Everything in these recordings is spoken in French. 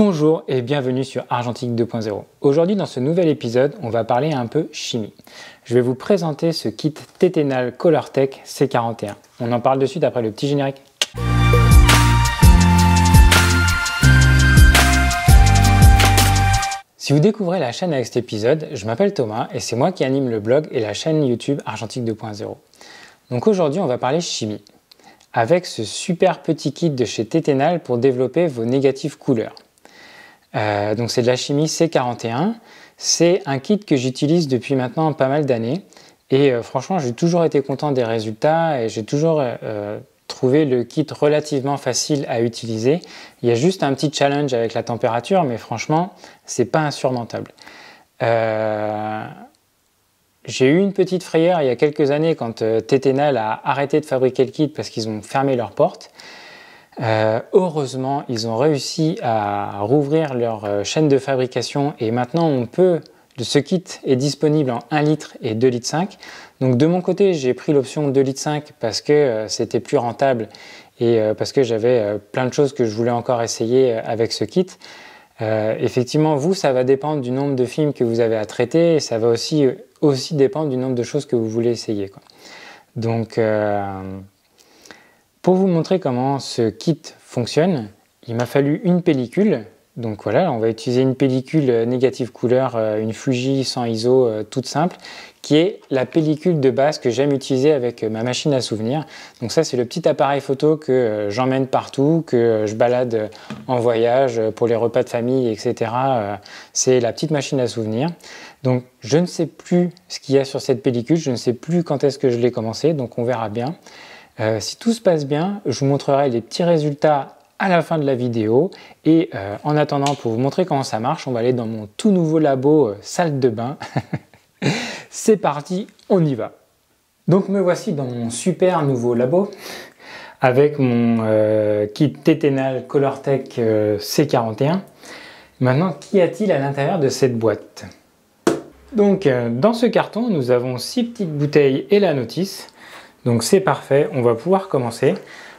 Bonjour et bienvenue sur Argentique 2.0. Aujourd'hui dans ce nouvel épisode, on va parler un peu chimie. Je vais vous présenter ce kit Tetenal Colortec C41. On en parle de suite après le petit générique. Si vous découvrez la chaîne avec cet épisode, je m'appelle Thomas et c'est moi qui anime le blog et la chaîne YouTube Argentique 2.0. Donc aujourd'hui on va parler chimie, avec ce super petit kit de chez Tetenal pour développer vos négatifs couleurs. Donc c'est de la chimie C41, c'est un kit que j'utilise depuis maintenant pas mal d'années et franchement j'ai toujours été content des résultats et j'ai toujours trouvé le kit relativement facile à utiliser. Il y a juste un petit challenge avec la température mais franchement c'est pas insurmontable. J'ai eu une petite frayeur il y a quelques années quand Tetenal a arrêté de fabriquer le kit parce qu'ils ont fermé leurs portes. Heureusement, ils ont réussi à rouvrir leur chaîne de fabrication et maintenant ce kit est disponible en 1 litre et 2 litres 5. Donc de mon côté, j'ai pris l'option 2 litres 5 parce que c'était plus rentable et parce que j'avais plein de choses que je voulais encore essayer avec ce kit. Effectivement, vous, ça va dépendre du nombre de films que vous avez à traiter et ça va aussi dépendre du nombre de choses que vous voulez essayer, quoi. Donc, pour vous montrer comment ce kit fonctionne, il m'a fallu une pellicule. Donc voilà, on va utiliser une pellicule négative couleur, une Fuji sans ISO toute simple, qui est la pellicule de base que j'aime utiliser avec ma machine à souvenirs. Donc ça, c'est le petit appareil photo que j'emmène partout, que je balade en voyage pour les repas de famille, etc. C'est la petite machine à souvenirs. Donc je ne sais plus ce qu'il y a sur cette pellicule, je ne sais plus quand est-ce que je l'ai commencé, donc on verra bien. Si tout se passe bien, je vous montrerai les petits résultats à la fin de la vidéo et en attendant, pour vous montrer comment ça marche, on va aller dans mon tout nouveau labo salle de bain. C'est parti, on y va. Donc me voici dans mon super nouveau labo avec mon kit Tetenal Colortec C41. Maintenant, qu'y a-t-il à l'intérieur de cette boîte? Donc dans ce carton, nous avons 6 petites bouteilles et la notice. Donc c'est parfait, on va pouvoir commencer.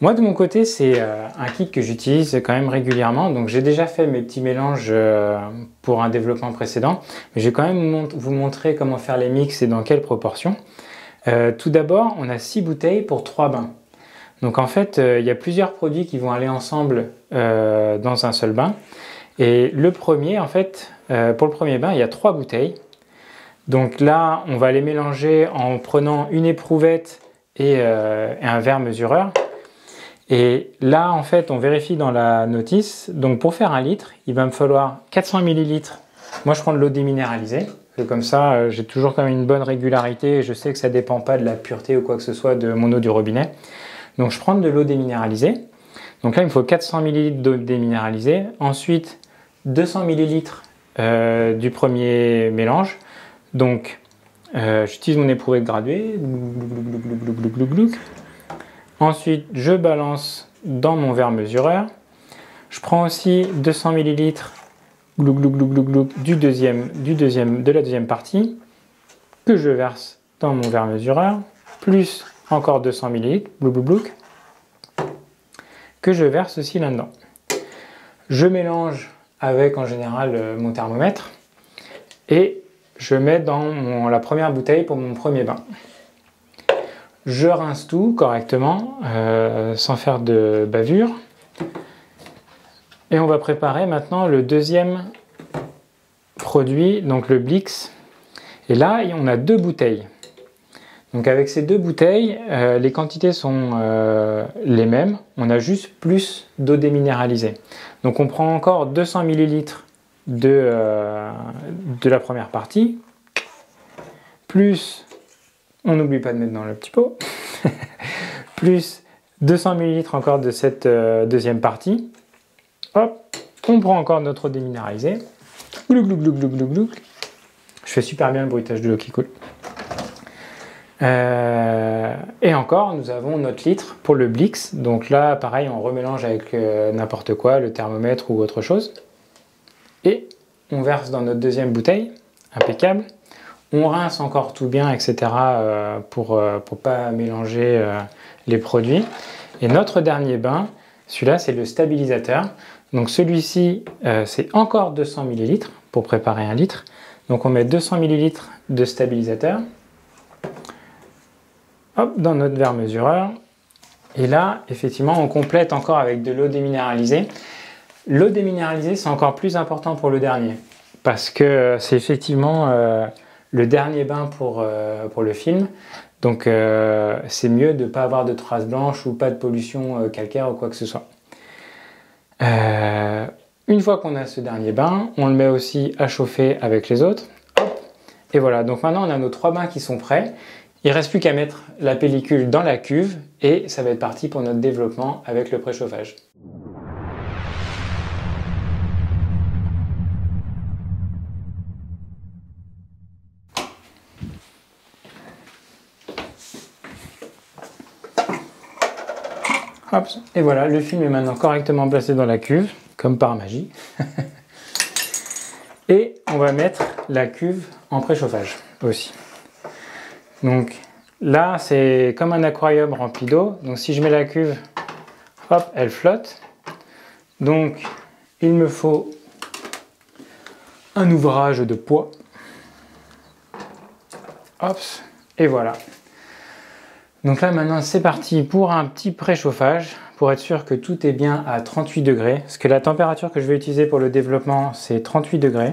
Moi de mon côté, c'est un kit que j'utilise quand même régulièrement. Donc j'ai déjà fait mes petits mélanges pour un développement précédent. Mais je vais quand même vous montrer comment faire les mix et dans quelles proportions. Tout d'abord, on a 6 bouteilles pour 3 bains. Donc en fait, il y a plusieurs produits qui vont aller ensemble dans un seul bain. Et le premier, en fait, pour le premier bain, il y a 3 bouteilles. Donc là, on va les mélanger en prenant une éprouvette et un verre mesureur. Et là, en fait, on vérifie dans la notice. Donc pour faire 1 litre, il va me falloir 400 ml. Moi, je prends de l'eau déminéralisée. Comme ça, j'ai toujours quand même une bonne régularité. Je sais que ça ne dépend pas de la pureté ou quoi que ce soit de mon eau du robinet. Donc je prends de l'eau déminéralisée. Donc là, il me faut 400 ml d'eau déminéralisée. Ensuite, 200 ml du premier mélange. Donc, j'utilise mon éprouvette graduée. Ensuite, je balance dans mon verre mesureur. Je prends aussi 200 ml de la deuxième partie que je verse dans mon verre mesureur, plus encore 200 ml que je verse aussi là-dedans. Je mélange avec en général mon thermomètre et je mets dans la première bouteille pour mon premier bain. Je rince tout correctement, sans faire de bavure. Et on va préparer maintenant le deuxième produit, donc le Blix. Et là, on a 2 bouteilles. Donc avec ces 2 bouteilles, les quantités sont les mêmes. On a juste plus d'eau déminéralisée. Donc on prend encore 200 ml de la première partie, plus, on n'oublie pas de mettre dans le petit pot, plus 200 ml encore de cette deuxième partie. Hop, on prend encore notre eau déminéralisée. Glou, glou, glou, glou, glou, glou. Je fais super bien le bruitage de l'eau qui coule. Et encore, nous avons notre litre pour le Blix. Donc là, pareil, on remélange avec n'importe quoi, le thermomètre ou autre chose. Et on verse dans notre deuxième bouteille, impeccable. On rince encore tout bien, etc. pour pas mélanger les produits. Et notre dernier bain, celui-là, c'est le stabilisateur. Donc celui-ci, c'est encore 200 ml pour préparer 1 litre. Donc on met 200 ml de stabilisateur. Hop, dans notre verre mesureur. Et là, effectivement, on complète encore avec de l'eau déminéralisée. L'eau déminéralisée, c'est encore plus important pour le dernier. Parce que c'est effectivement le dernier bain pour le film. Donc c'est mieux de ne pas avoir de traces blanches ou pas de pollution calcaire ou quoi que ce soit. Une fois qu'on a ce dernier bain, on le met aussi à chauffer avec les autres. Hop. Et voilà, donc maintenant on a nos 3 bains qui sont prêts. Il ne reste plus qu'à mettre la pellicule dans la cuve et ça va être parti pour notre développement avec le préchauffage. Hop. Et voilà, le film est maintenant correctement placé dans la cuve, comme par magie. Et on va mettre la cuve en préchauffage aussi. Donc là, c'est comme un aquarium rempli d'eau. Donc si je mets la cuve, hop, elle flotte. Donc il me faut un ouvrage de poids. Hop, et voilà. Donc là maintenant c'est parti pour un petit préchauffage pour être sûr que tout est bien à 38 degrés. Parce que la température que je vais utiliser pour le développement c'est 38 degrés.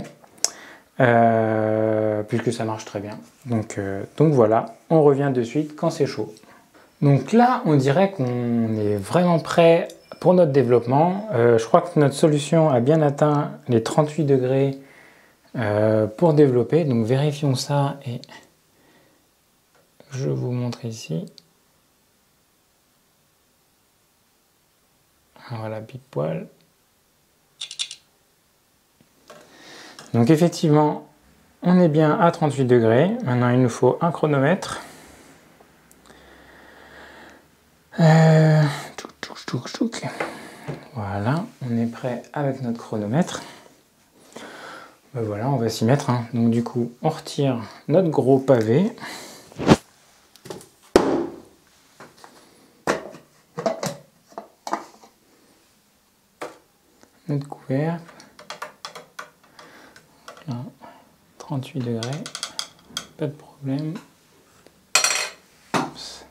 Puisque ça marche très bien. Donc voilà, on revient de suite quand c'est chaud. Donc là on dirait qu'on est vraiment prêt pour notre développement. Je crois que notre solution a bien atteint les 38 degrés pour développer. Donc vérifions ça et je vous montre ici. Voilà, pile poil. Donc effectivement, on est bien à 38 degrés. Maintenant, il nous faut un chronomètre. Voilà, on est prêt avec notre chronomètre. Ben voilà, on va s'y mettre. Hein. Donc du coup, on retire notre gros pavé. Notre couvercle. Là, 38 degrés, pas de problème. Oups.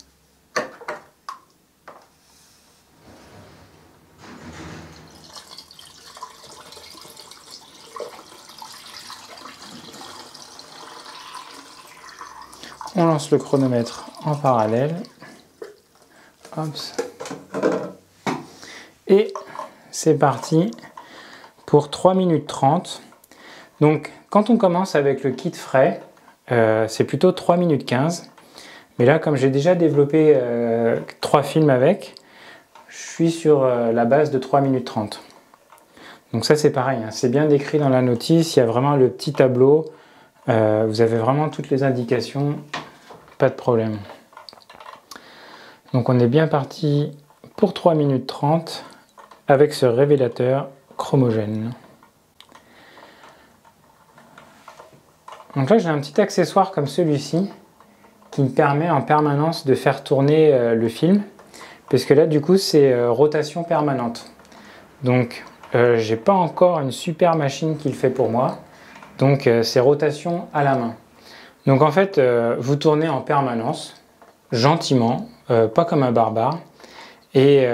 On lance le chronomètre en parallèle. Oups. Et c'est parti pour 3 minutes 30. Donc quand on commence avec le kit frais, c'est plutôt 3 minutes 15. Mais là, comme j'ai déjà développé 3 films avec, je suis sur la base de 3 minutes 30. Donc ça c'est pareil, hein, c'est bien décrit dans la notice, il y a vraiment le petit tableau, vous avez vraiment toutes les indications, pas de problème. Donc on est bien parti pour 3 minutes 30 avec ce révélateur chromogène. Donc là j'ai un petit accessoire comme celui-ci qui me permet en permanence de faire tourner le film, parce que là du coup c'est rotation permanente. Donc j'ai pas encore une super machine qui le fait pour moi, donc c'est rotation à la main. Donc en fait vous tournez en permanence, gentiment, pas comme un barbare, et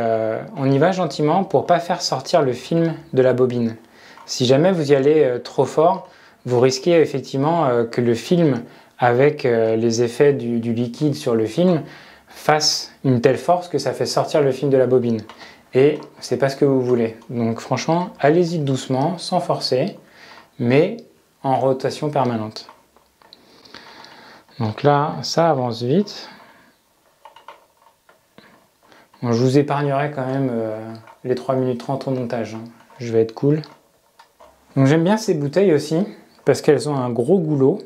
on y va gentiment pour pas faire sortir le film de la bobine. Si jamais vous y allez trop fort, vous risquez effectivement que le film, avec les effets du liquide sur le film, fasse une telle force que ça fait sortir le film de la bobine. Et c'est pas ce que vous voulez. Donc franchement, allez-y doucement, sans forcer, mais en rotation permanente. Donc là, ça avance vite. Bon, je vous épargnerai quand même les 3 minutes 30 au montage. Hein. Je vais être cool. Donc j'aime bien ces bouteilles aussi, parce qu'elles ont un gros goulot.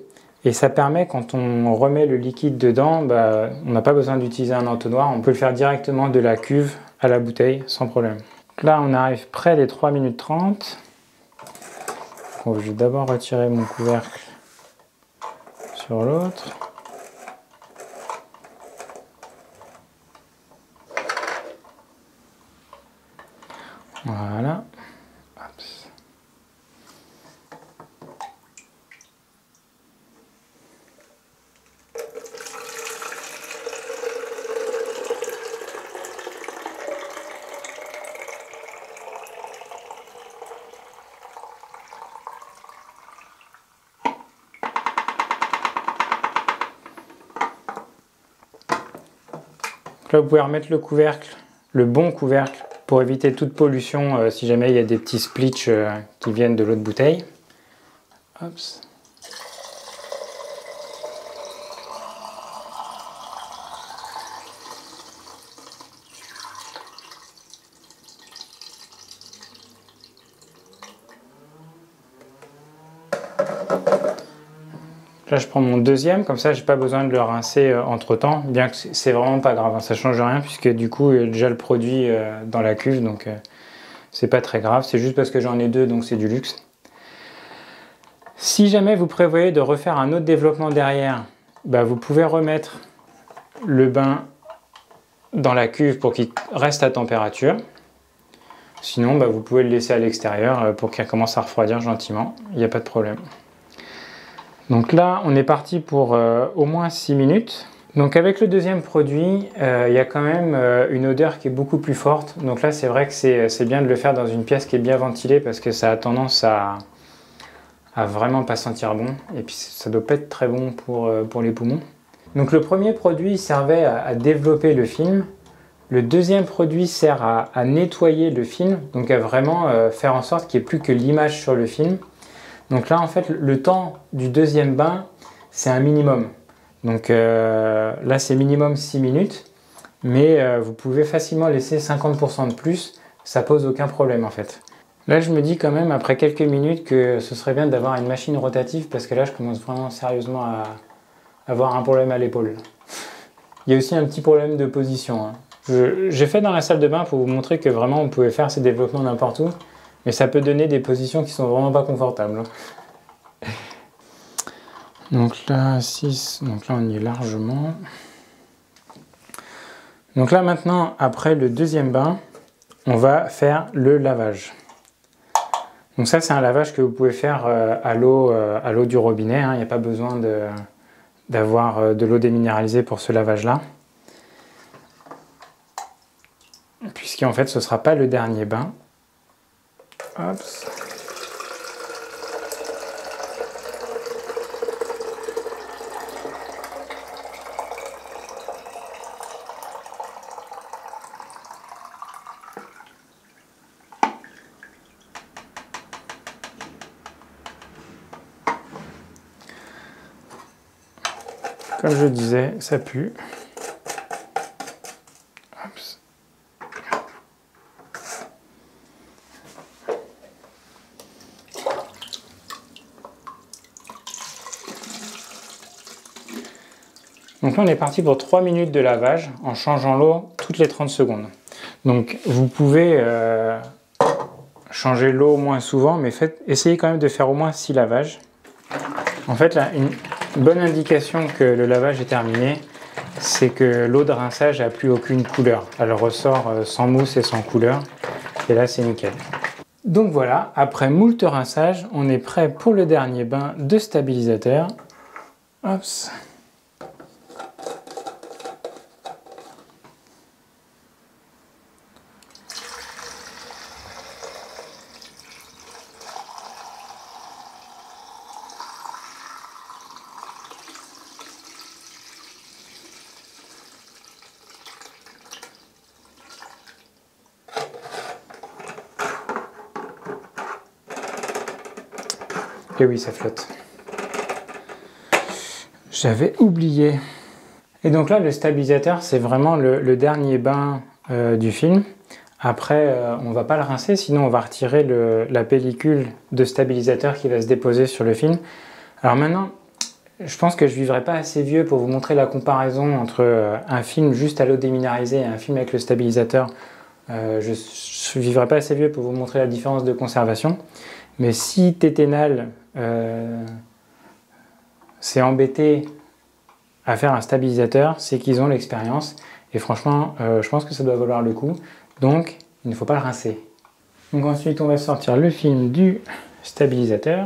Et ça permet, quand on remet le liquide dedans, bah, on n'a pas besoin d'utiliser un entonnoir. On peut le faire directement de la cuve à la bouteille, sans problème. Donc là, on arrive près des 3 minutes 30. Bon, je vais d'abord retirer mon couvercle sur l'autre. Voilà. Là, vous pouvez remettre le couvercle, le bon couvercle, pour éviter toute pollution si jamais il y a des petits splitch qui viennent de l'autre bouteille. Hop. Là, je prends mon deuxième, comme ça, j'ai pas besoin de le rincer entre temps, bien que c'est vraiment pas grave, hein, ça change rien, puisque du coup, il y a déjà le produit dans la cuve, donc c'est pas très grave, c'est juste parce que j'en ai deux, donc c'est du luxe. Si jamais vous prévoyez de refaire un autre développement derrière, bah, vous pouvez remettre le bain dans la cuve pour qu'il reste à température. Sinon, bah, vous pouvez le laisser à l'extérieur pour qu'il commence à refroidir gentiment, il n'y a pas de problème. Donc là, on est parti pour au moins 6 minutes. Donc avec le deuxième produit, il y a quand même une odeur qui est beaucoup plus forte. Donc là, c'est vrai que c'est bien de le faire dans une pièce qui est bien ventilée parce que ça a tendance à vraiment pas sentir bon. Et puis ça doit pas être très bon pour les poumons. Donc le premier produit servait à développer le film. Le deuxième produit sert à nettoyer le film, donc à vraiment faire en sorte qu'il n'y ait plus que l'image sur le film. Donc là, en fait, le temps du deuxième bain, c'est un minimum. Donc là, c'est minimum 6 minutes, mais vous pouvez facilement laisser 50% de plus, ça pose aucun problème en fait. Là, je me dis quand même, après quelques minutes, que ce serait bien d'avoir une machine rotative, parce que là, je commence vraiment sérieusement à avoir un problème à l'épaule. Il y a aussi un petit problème de position, hein. J'ai fait dans la salle de bain pour vous montrer que vraiment, on pouvait faire ces développements n'importe où. Mais ça peut donner des positions qui sont vraiment pas confortables. Donc là, 6, donc là on y est largement. Donc là maintenant, après le deuxième bain, on va faire le lavage. Donc ça c'est un lavage que vous pouvez faire à l'eau du robinet, hein. Il n'y a pas besoin d'avoir de l'eau déminéralisée pour ce lavage-là. Puisqu'en fait ce ne sera pas le dernier bain. Hop. Comme je disais, ça pue. Donc là, on est parti pour 3 minutes de lavage en changeant l'eau toutes les 30 secondes. Donc vous pouvez changer l'eau moins souvent, mais essayez quand même de faire au moins 6 lavages. En fait, là, une bonne indication que le lavage est terminé, c'est que l'eau de rinçage n'a plus aucune couleur. Elle ressort sans mousse et sans couleur. Et là, c'est nickel. Donc voilà, après moult rinçage, on est prêt pour le dernier bain de stabilisateur. Hop. Et oui, ça flotte. J'avais oublié. Et donc là, le stabilisateur, c'est vraiment le dernier bain du film. Après, on ne va pas le rincer, sinon on va retirer la pellicule de stabilisateur qui va se déposer sur le film. Alors maintenant, je pense que je ne vivrai pas assez vieux pour vous montrer la comparaison entre un film juste à l'eau déminéralisée et un film avec le stabilisateur. Je ne vivrai pas assez vieux pour vous montrer la différence de conservation. Mais si Téténal s'est embêté à faire un stabilisateur, c'est qu'ils ont l'expérience. Et franchement, je pense que ça doit valoir le coup. Donc, il ne faut pas le rincer. Donc ensuite, on va sortir le film du stabilisateur.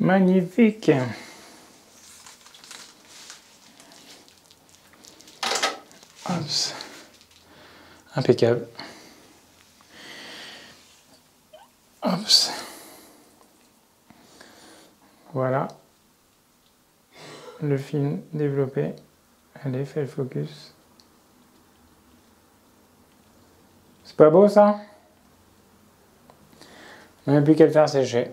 Magnifique. Hop. Impeccable. Hop. Voilà. Le film développé. Allez, fais le focus. C'est pas beau ça? On n'a plus qu'à le faire sécher.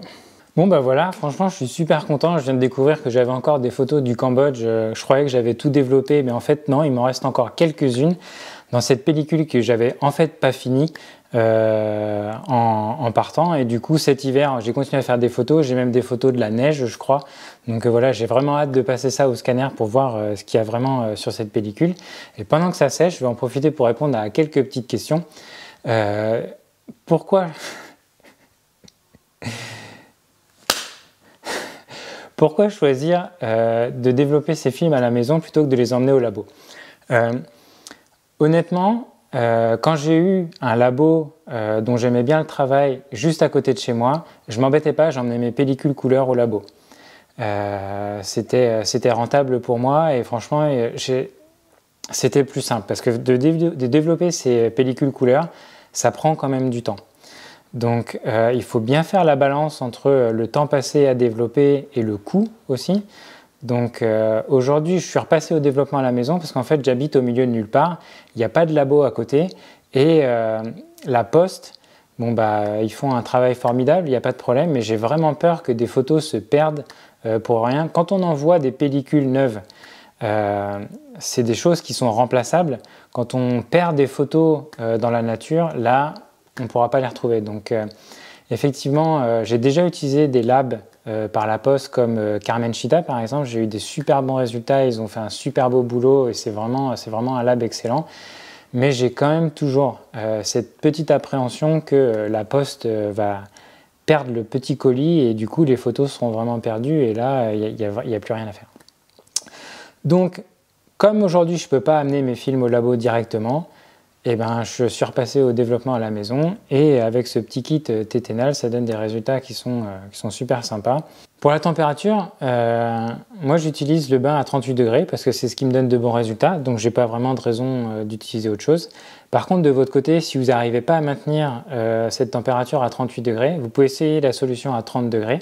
Bon bah voilà, franchement je suis super content, je viens de découvrir que j'avais encore des photos du Cambodge, je croyais que j'avais tout développé, mais en fait non, il m'en reste encore quelques-unes dans cette pellicule que j'avais en fait pas fini en partant, et du coup cet hiver j'ai continué à faire des photos, j'ai même des photos de la neige je crois, donc voilà, j'ai vraiment hâte de passer ça au scanner pour voir ce qu'il y a vraiment sur cette pellicule, et pendant que ça sèche, je vais en profiter pour répondre à quelques petites questions. Pourquoi Pourquoi choisir de développer ces films à la maison plutôt que de les emmener au labo? Honnêtement, quand j'ai eu un labo dont j'aimais bien le travail juste à côté de chez moi, je m'embêtais pas, j'emmenais mes pellicules couleur au labo. C'était rentable pour moi et franchement, c'était plus simple parce que de développer ces pellicules couleur, ça prend quand même du temps. Donc il faut bien faire la balance entre le temps passé à développer et le coût aussi. Donc aujourd'hui je suis repassé au développement à la maison parce qu'en fait j'habite au milieu de nulle part, il n'y a pas de labo à côté et la poste, bon bah ils font un travail formidable, il n'y a pas de problème, mais j'ai vraiment peur que des photos se perdent pour rien. Quand on envoie des pellicules neuves, c'est des choses qui sont remplaçables. Quand on perd des photos dans la nature, là on ne pourra pas les retrouver. Donc effectivement, j'ai déjà utilisé des labs par la poste comme Carmen Chita par exemple. J'ai eu des super bons résultats, ils ont fait un super beau boulot et c'est vraiment un lab excellent. Mais j'ai quand même toujours cette petite appréhension que la poste va perdre le petit colis et du coup les photos seront vraiment perdues et là il n'y a plus rien à faire. Donc comme aujourd'hui je ne peux pas amener mes films au labo directement, eh ben, je suis repassé au développement à la maison et avec ce petit kit Téténal, ça donne des résultats qui sont super sympas. Pour la température, moi j'utilise le bain à 38 degrés parce que c'est ce qui me donne de bons résultats, donc j'ai pas vraiment de raison d'utiliser autre chose. Par contre, de votre côté, si vous n'arrivez pas à maintenir cette température à 38 degrés, vous pouvez essayer la solution à 30 degrés.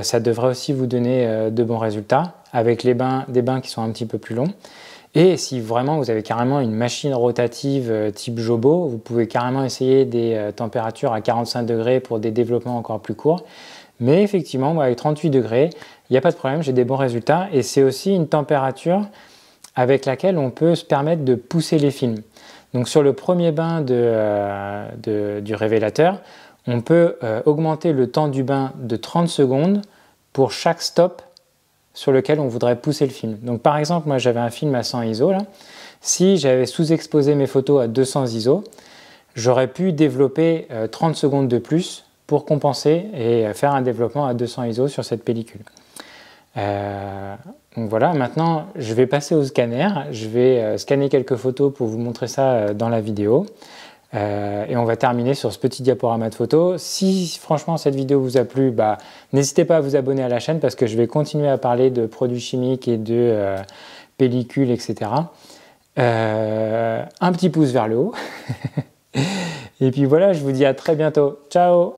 Ça devrait aussi vous donner de bons résultats avec des bains qui sont un petit peu plus longs. Et si vraiment vous avez carrément une machine rotative type Jobo, vous pouvez carrément essayer des températures à 45 degrés pour des développements encore plus courts. Mais effectivement, moi avec 38 degrés, il n'y a pas de problème, j'ai des bons résultats. Et c'est aussi une température avec laquelle on peut se permettre de pousser les films. Donc sur le premier bain du révélateur, on peut augmenter le temps du bain de 30 secondes pour chaque stop sur lequel on voudrait pousser le film. Donc par exemple, moi j'avais un film à 100 ISO là. Si j'avais sous-exposé mes photos à 200 ISO, j'aurais pu développer 30 secondes de plus pour compenser et faire un développement à 200 ISO sur cette pellicule. Donc voilà, maintenant je vais passer au scanner, je vais scanner quelques photos pour vous montrer ça dans la vidéo. Et on va terminer sur ce petit diaporama de photos. Si franchement cette vidéo vous a plu, n'hésitez pas à vous abonner à la chaîne parce que je vais continuer à parler de produits chimiques et de pellicules, etc. Un petit pouce vers le haut. Et puis voilà, je vous dis à très bientôt. Ciao!